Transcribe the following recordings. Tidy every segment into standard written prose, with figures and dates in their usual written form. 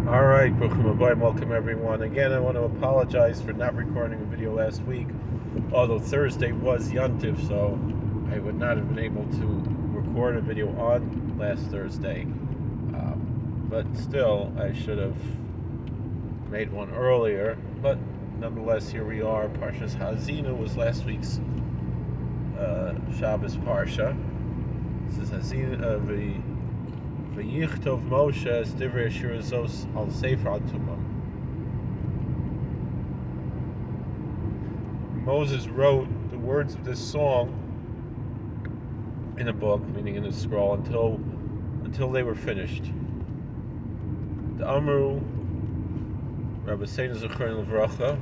Alright, Bruchim Rabbi, welcome everyone. Again, I want to apologize for not recording a video last week, although Thursday was Yontif, so I would not have been able to record a video on last Thursday. But still, I should have made one earlier. But nonetheless, here we are. Parshas Haazinu was last week's Shabbos Parsha. This is Haazinu, V'yichtov Moshe es divrei shirazos al sefer atumah. Moses wrote the words of this song in a book, meaning in a scroll, until they were finished. The Amru, Rabbi Zacharin Levracha.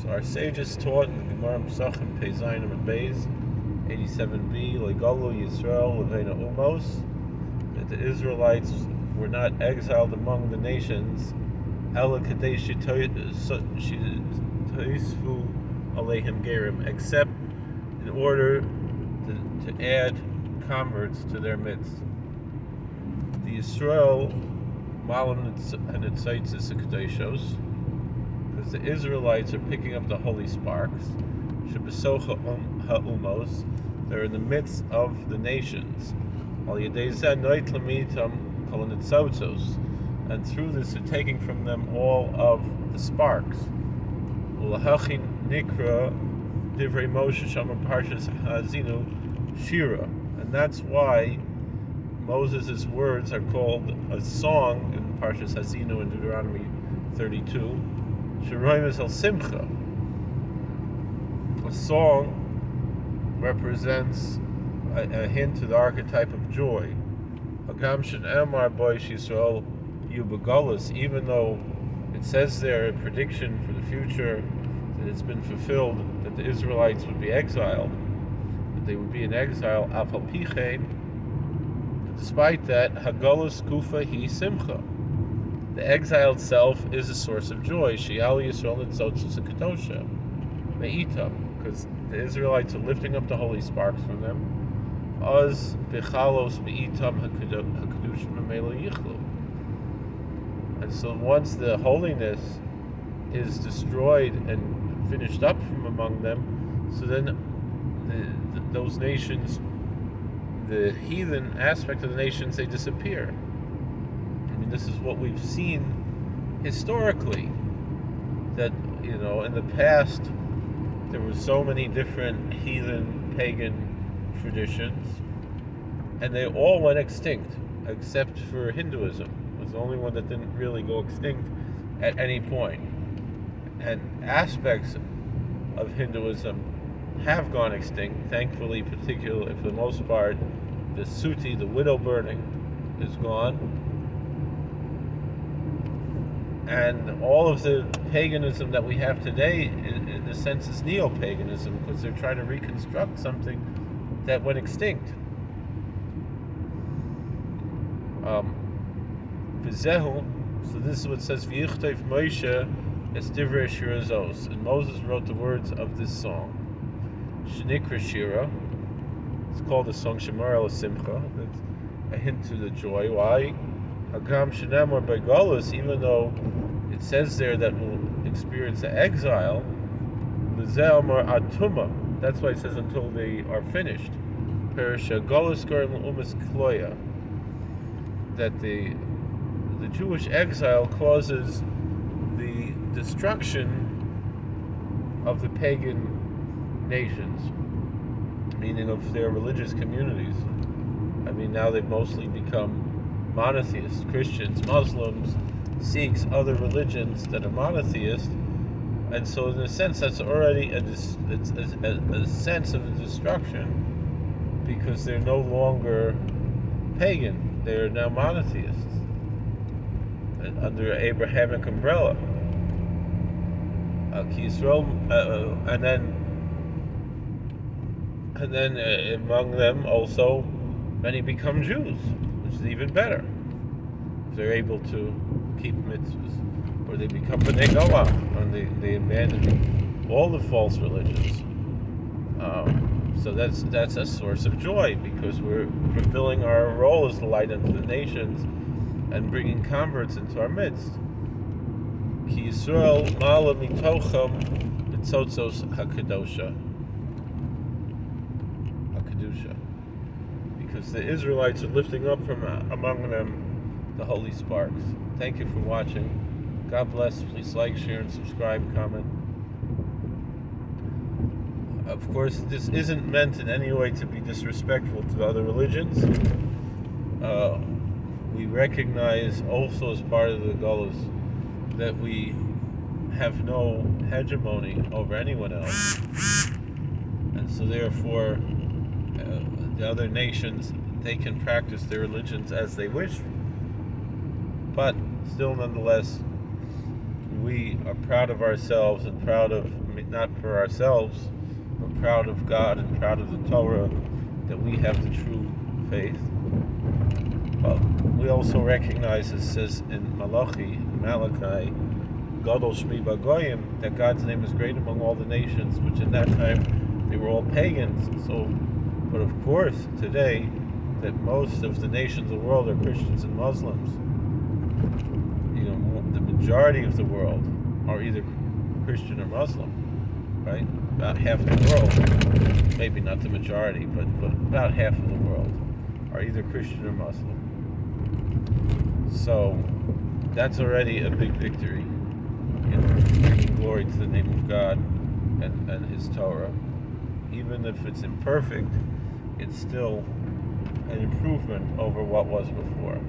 So our sages taught in the Gemara Pesachim Pei Zayin and Beis 87b, Legalu Yisrael Leveina Umos, that the Israelites were not exiled among the nations, Ela Kadesh Toisfu Aleihim Gerim, except in order to add converts to their midst. The Yisrael Malam and Itzaitzis Kedushas, because the Israelites are picking up the holy sparks. Shebesocha ha'umos, they're in the midst of the nations. And through this, they're taking from them all of the sparks. And that's why Moses' words are called a song in Parshas Haazinu in Deuteronomy 32. A song represents a hint to the archetype of joy. Even though it says there a prediction for the future that it's been fulfilled, that the Israelites would be exiled, that they would be in exile, despite that, Hagolus Kufa hi Simcha. The exile itself is a source of joy. Shial Yisrael and Tzotzos and Kedosha. Me'itam, because the Israelites are lifting up the holy sparks from them. Az Bechalos Me'itam HaKedushim Memela Yichlu. And so once the holiness is destroyed and finished up from among them, so then those nations, the heathen aspect of the nations, they disappear. I mean, this is what we've seen historically, that, in the past there were so many different heathen, pagan traditions, and they all went extinct, except for Hinduism. It was the only one that didn't really go extinct at any point. And aspects of Hinduism have gone extinct, thankfully, particularly for the most part. The Suti, the widow burning, is gone. And all of the paganism that we have today, in a sense, is neo-paganism, because they're trying to reconstruct something that went extinct. V'zehu, so this is what it says, V'yichtov Moshe es divrei shirazos, and Moses wrote the words of this song. Shenikra Shira, it's called the song Shemar El Simcha. That's a hint to the joy. Why? Hagam Shenamar Begalus, even though it says there that we'll experience the exile, L'zeh Amar Atuma, that's why it says until they are finished. Perisha Galus Garim Umas Kloya, that the Jewish exile causes the destruction of the pagan nations, meaning of their religious communities. I mean, now they've mostly become monotheists, Christians, Muslims, Sikhs, other religions that are monotheist, and so in a sense that's already a sense of a destruction, because they're no longer pagan, they're now monotheists under Abrahamic umbrella. And then among them also many become Jews, which is even better. If they're able to keep mitzvahs, or they become B'nai Noach, and they abandon all the false religions. So that's a source of joy, because we're fulfilling our role as the light unto the nations and bringing converts into our midst. Ki Yisrael ma'ala mitocham etzotzos hakadosha. Because the Israelites are lifting up from among them the holy sparks. Thank you for watching. God bless. Please like, share, and subscribe, comment. Of course, this isn't meant in any way to be disrespectful to other religions. We recognize also as part of the Golos that we have no hegemony over anyone else. And so therefore, the other nations, they can practice their religions as they wish. But still, nonetheless, we are proud of ourselves and proud of, not for ourselves, but proud of God and proud of the Torah, that we have the true faith. But we also recognize, it says in Malachi, Gadol Shmi Bagoyim, that God's name is great among all the nations, which in that time they were all pagans. So, but of course, today, that most of the nations of the world are Christians and Muslims. The majority of the world are either Christian or Muslim, right? About half the world, maybe not the majority, but about half of the world are either Christian or Muslim. So that's already a big victory in bringing glory to the name of God and His Torah. Even if it's imperfect, it's still an improvement over what was before.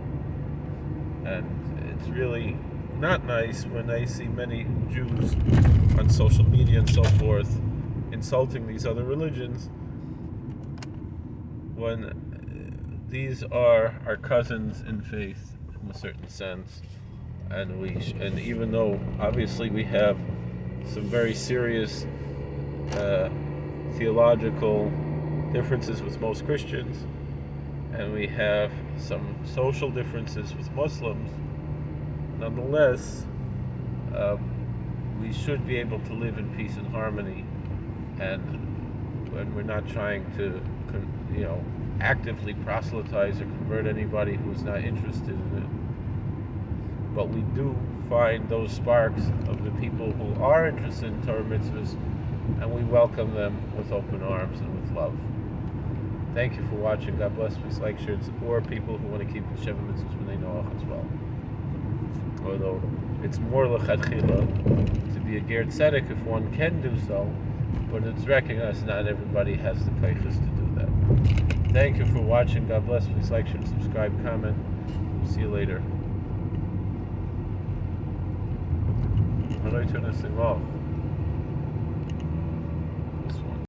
And it's really not nice when I see many Jews on social media and so forth insulting these other religions, when these are our cousins in faith in a certain sense. And even though obviously we have some very serious theological differences with most Christians, and we have some social differences with Muslims, nonetheless, we should be able to live in peace and harmony, and when we're not trying to, actively proselytize or convert anybody who's not interested in it. But we do find those sparks of the people who are interested in Torah mitzvahs, and we welcome them with open arms and with love. Thank you for watching. God bless. Please like, share, and support people who want to keep the Sheva mitzvahs when they know as well. Although it's more l'chadchila to be a ger tzedek if one can do so, but it's recognized not everybody has the koiches to do that. Thank you for watching. God bless. Please like, share, and subscribe, comment. We'll see you later. How do I turn this thing off?